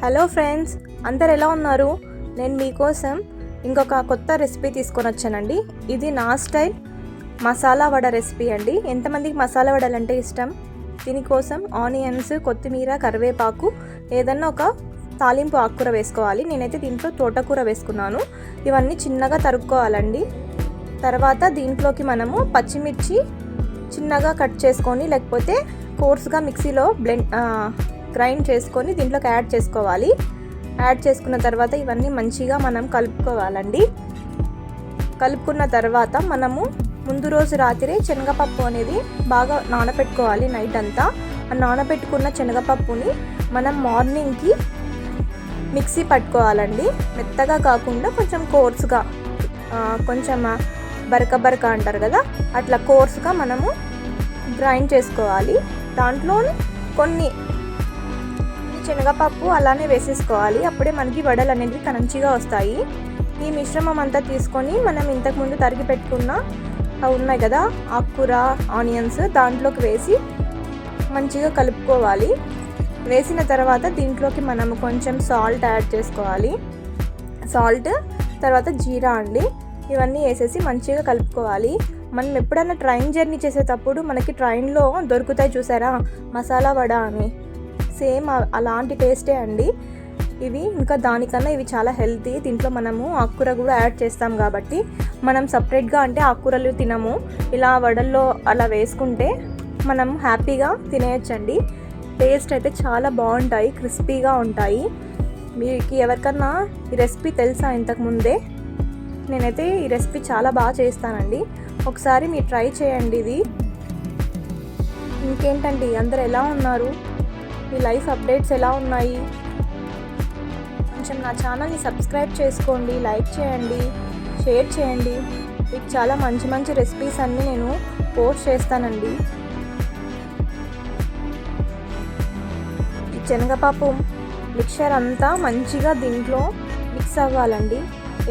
Hello friends, అందరు ఎలా ఉన్నారు? నేను మీకోసం ఇంకొక కొత్త రెసిపీ తీసుకొని వచ్చానండి. ఇది నా స్టైల్ మసాలా వడ రెసిపీ అండి. ఎంతమందికి మసాలా వడలు అంటే ఇష్టం? దీనికోసం ఆనియన్స్, కొత్తిమీర, కరివేపాకు, ఏదన్నా ఒక తాలింపు ఆకుకూర వేసుకోవాలి. నేనైతే దీంట్లో తోటకూర వేసుకున్నాను. ఇవన్నీ చిన్నగా తరుక్కోవాలండి. తర్వాత దీంట్లోకి మనము పచ్చిమిర్చి చిన్నగా కట్ చేసుకొని, లేకపోతే కోర్స్గా మిక్సీలో గ్రైండ్ చేసుకొని దీంట్లోకి యాడ్ చేసుకోవాలి. యాడ్ చేసుకున్న తర్వాత ఇవన్నీ మంచిగా మనం కలుపుకోవాలండి. కలుపుకున్న తర్వాత మనము ముందు రోజు రాత్రి శనగపప్పు అనేది బాగా నానబెట్టుకోవాలి. నైట్ అంతా ఆ నానబెట్టుకున్న శనగపప్పుని మనం మార్నింగ్కి మిక్సీ పట్టుకోవాలండి. మెత్తగా కాకుండా కొంచెం కోర్స్గా, కొంచెం బరక అంటారు కదా, అట్లా కోర్స్గా మనము గ్రైండ్ చేసుకోవాలి. దాంట్లో కొన్ని శనగపప్పు అలానే వేసేసుకోవాలి. అప్పుడే మనకి వడలు అనేవి క్రంచీగా వస్తాయి. ఈ మిశ్రమం అంతా తీసుకొని మనం ఇంతకుముందు తరిగి పెట్టుకున్న ఉన్నాయి కదా ఆకుకూర, ఆనియన్స్, దాంట్లోకి వేసి మంచిగా కలుపుకోవాలి. వేసిన తర్వాత దీంట్లోకి మనం కొంచెం సాల్ట్ యాడ్ చేసుకోవాలి. సాల్ట్ తర్వాత జీరా అండి, ఇవన్నీ వేసేసి మంచిగా కలుపుకోవాలి. మనం ఎప్పుడైనా ట్రైన్ జర్నీ చేసేటప్పుడు మనకి ట్రైన్లో దొరుకుతాయి చూసారా మసాలా వడ అని, సేమ్ అలాంటి టేస్టే అండి ఇవి. ఇంకా దానికన్నా ఇవి చాలా హెల్తీ. దీంట్లో మనము ఆకుకూర కూడా యాడ్ చేస్తాం కాబట్టి మనం సపరేట్గా అంటే ఆకుకూరలు తినము. ఇలా వడల్లో అలా వేసుకుంటే మనం హ్యాపీగా తినేయచ్చండి. టేస్ట్ అయితే చాలా బాగుంటాయి, క్రిస్పీగా ఉంటాయి. మీకు ఎవరికన్నా ఈ రెసిపీ తెలుసా ఇంతకుముందే? నేనైతే ఈ రెసిపీ చాలా బాగా చేస్తానండి. ఒకసారి మీరు ట్రై చేయండి ఇది. ఇంకేంటండి, అందరు ఎలా ఉన్నారు? మీ లైఫ్ అప్డేట్స్ ఎలా ఉన్నాయి? కొంచెం నా ఛానల్ని సబ్స్క్రైబ్ చేసుకోండి, లైక్ చేయండి, షేర్ చేయండి. మీకు చాలా మంచి మంచి రెసిపీస్ అన్నీ నేను పోస్ట్ చేస్తానండి. ఈ శనగపప్పు మిక్చర్ అంతా మంచిగా దీంట్లో మిక్స్ అవ్వాలండి.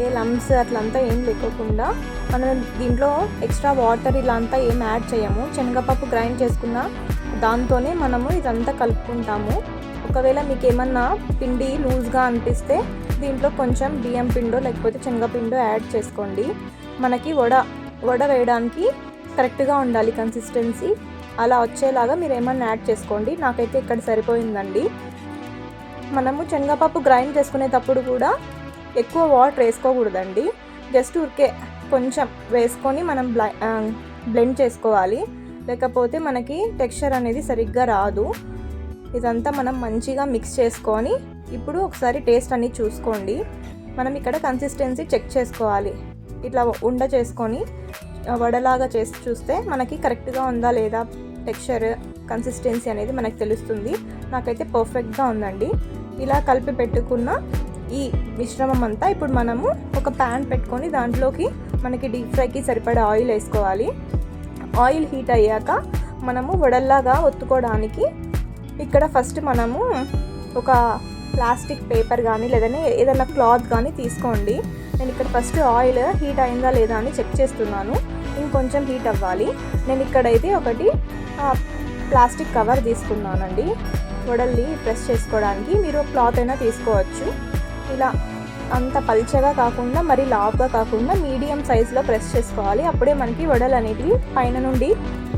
ఏ లమ్స్ అట్లంతా ఏం లేకోకుండా. మనం దీంట్లో ఎక్స్ట్రా వాటర్ ఇలా అంతా ఏం యాడ్ చేయము. శనగపప్పు గ్రైండ్ చేసుకున్న దాంతోనే మనము ఇదంతా కలుపుకుంటాము. ఒకవేళ మీకు ఏమన్నా పిండి లూజ్గా అనిపిస్తే దీంట్లో కొంచెం బియ్యం పిండో లేకపోతే శనగపిండో యాడ్ చేసుకోండి. మనకి వడ వేయడానికి కరెక్ట్గా ఉండాలి కన్సిస్టెన్సీ. అలా వచ్చేలాగా మీరు ఏమన్నా యాడ్ చేసుకోండి. నాకైతే ఇక్కడ సరిపోయిందండి. మనము శనగపప్పు గ్రైండ్ చేసుకునేటప్పుడు కూడా ఎక్కువ వాటర్ వేసుకోకూడదండి. జస్ట్ ఊరికే కొంచెం వేసుకొని మనం బ్లెండ్ చేసుకోవాలి. లేకపోతే మనకి టెక్స్చర్ అనేది సరిగ్గా రాదు. ఇదంతా మనం మంచిగా మిక్స్ చేసుకొని ఇప్పుడు ఒకసారి టేస్ట్ అనేది చూసుకోండి. మనం ఇక్కడ కన్సిస్టెన్సీ చెక్ చేసుకోవాలి. ఇట్లా ఉండ చేసుకొని వడలాగా చేసి చూస్తే మనకి కరెక్ట్గా ఉందా లేదా టెక్స్చర్, కన్సిస్టెన్సీ అనేది మనకు తెలుస్తుంది. నాకైతే పర్ఫెక్ట్గా ఉందండి. ఇలా కలిపి పెట్టుకున్న ఈ మిశ్రమం అంతా ఇప్పుడు మనము ఒక ప్యాన్ పెట్టుకొని దాంట్లోకి మనకి డీప్ ఫ్రైకి సరిపడా ఆయిల్ వేసుకోవాలి. ఆయిల్ హీట్ అయ్యాక మనము వడల్లాగా ఒత్తుకోవడానికి ఇక్కడ ఫస్ట్ మనము ఒక ప్లాస్టిక్ పేపర్ కానీ లేదంటే ఏదైనా క్లాత్ కానీ తీసుకోండి. నేను ఇక్కడ ఫస్ట్ ఆయిల్ హీట్ అయిందా లేదా అని చెక్ చేస్తున్నాను. ఇంకొంచెం హీట్ అవ్వాలి. నేను ఇక్కడైతే ఒకటి ప్లాస్టిక్ కవర్ తీసుకున్నానండి వడల్ని ప్రెస్ చేసుకోవడానికి. మీరు క్లాత్ అయినా తీసుకోవచ్చు. ఇలా అంత పల్చగా కాకుండా మరి లావుగా కాకుండా మీడియం సైజులో ప్రెస్ చేసుకోవాలి. అప్పుడే మనకి వడలు అనేవి పైన నుండి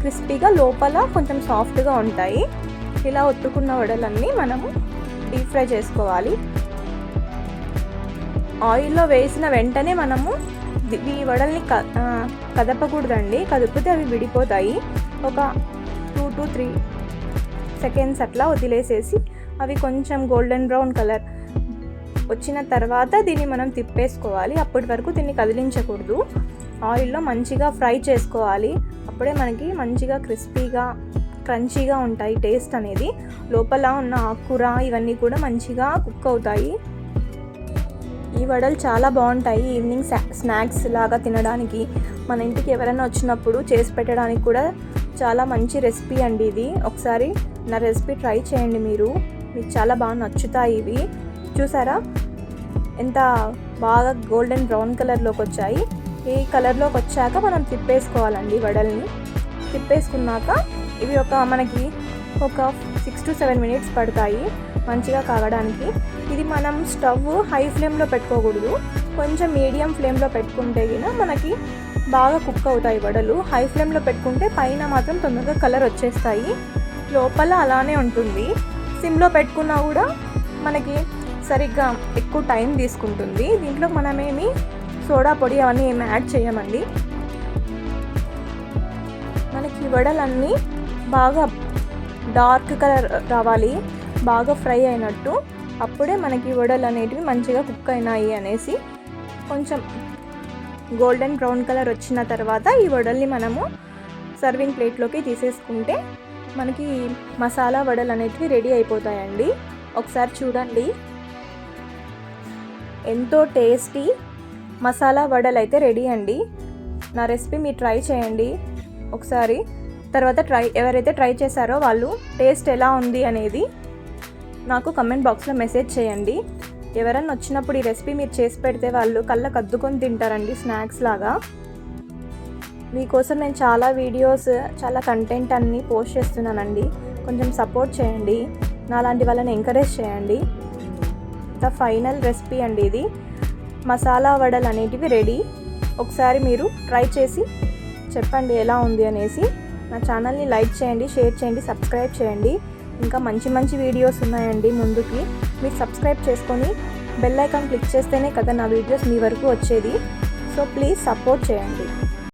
క్రిస్పీగా, లోపల కొంచెం సాఫ్ట్గా ఉంటాయి. ఇలా ఒత్తుకున్న వడలన్నీ మనము డీప్ ఫ్రై చేసుకోవాలి. ఆయిల్లో వేసిన వెంటనే మనము ఈ వడల్ని కదపకూడదండి. కదిపితే అవి విడిపోతాయి. ఒక 2 to 3 సెకండ్స్ అట్లా వదిలేసేసి అవి కొంచెం గోల్డెన్ బ్రౌన్ కలర్ వచ్చిన తర్వాత దీన్ని మనం తిప్పేసుకోవాలి. అప్పటి వరకు దీన్ని కదిలించకూడదు. ఆయిల్లో మంచిగా ఫ్రై చేసుకోవాలి. అప్పుడే మనకి మంచిగా క్రిస్పీగా, క్రంచీగా ఉంటాయి. టేస్ట్ అనేది లోపల ఉన్న ఆకుకూర ఇవన్నీ కూడా మంచిగా కుక్ అవుతాయి. ఈ వడలు చాలా బాగుంటాయి. ఈవినింగ్ స్నాక్స్ లాగా తినడానికి, మన ఇంటికి ఎవరైనా వచ్చినప్పుడు చేసి పెట్టడానికి కూడా చాలా మంచి రెసిపీ అండి ఇది. ఒకసారి నా రెసిపీ ట్రై చేయండి. మీకు చాలా బాగా నచ్చుతాయి ఇవి. చూసారా ఎంత బాగా గోల్డెన్ బ్రౌన్ కలర్లోకి వచ్చాయి. ఈ కలర్లోకి వచ్చాక మనం తిప్పేసుకోవాలండి వడల్ని. తిప్పేసుకున్నాక ఇవి మనకి ఒక 6 to 7 minutes పడతాయి. మంచిగా కాగడానికి. ఇది మనం స్టవ్ హై ఫ్లేమ్లో పెట్టుకోకూడదు, కొంచెం మీడియం ఫ్లేమ్లో పెట్టుకుంటే గిన మనకి బాగా కుక్ అవుతాయి వడలు. హై ఫ్లేమ్లో పెట్టుకుంటే పైన మాత్రం తొందరగా కలర్ వచ్చేస్తాయి, లోపల అలానే ఉంటుంది. సిమ్లో పెట్టుకున్నా కూడా మనకి సరిగ్గా ఎక్కువ టైం తీసుకుంటుంది. దీంట్లో మనమేమి సోడా పొడి అవన్నీ ఏమి యాడ్ చేయమండి. మనకి వడలన్నీ బాగా డార్క్ కలర్ రావాలి, బాగా ఫ్రై అయినట్టు, అప్పుడే మనకి వడలు అనేటివి మంచిగా కుక్ అయినాయి అనేసి. కొంచెం గోల్డెన్ బ్రౌన్ కలర్ వచ్చిన తర్వాత ఈ వడల్ని మనము సర్వింగ్ ప్లేట్లోకి తీసేసుకుంటే మనకి మసాలా వడలు అనేటివి రెడీ అయిపోతాయండి. ఒకసారి చూడండి, ఎంతో టేస్టీ మసాలా వడలు అయితే రెడీ అండి. నా రెసిపీ మీరు ట్రై చేయండి ఒకసారి. తర్వాత ఎవరైతే ట్రై చేశారో వాళ్ళు టేస్ట్ ఎలా ఉంది అనేది నాకు కమెంట్ బాక్స్లో మెసేజ్ చేయండి. ఎవరన్నా వచ్చినప్పుడు ఈ రెసిపీ మీరు చేసి పెడితే వాళ్ళు కళ్ళకు అద్దుకొని తింటారండి, స్నాక్స్ లాగా. మీకోసం నేను చాలా వీడియోస్, చాలా కంటెంట్ అన్నీ పోస్ట్ చేస్తున్నానండి. కొంచెం సపోర్ట్ చేయండి, నాలాంటి వాళ్ళని ఎంకరేజ్ చేయండి. ద ఫైనల్ రెసిపీ అండి ఇది. మసాలా వడలు అనేటివి రెడీ. ఒకసారి మీరు ట్రై చేసి చెప్పండి ఎలా ఉంది అనేసి. నా ఛానల్ని లైక్ చేయండి, షేర్ చేయండి, సబ్స్క్రైబ్ చేయండి. ఇంకా మంచి మంచి వీడియోస్ ఉన్నాయండి ముందుకి. మీరు సబ్స్క్రైబ్ చేసుకొని బెల్ ఐకాన్ క్లిక్ చేస్తేనే కదా నా వీడియోస్ మీ వరకు వచ్చేది. సో ప్లీజ్ సపోర్ట్ చేయండి.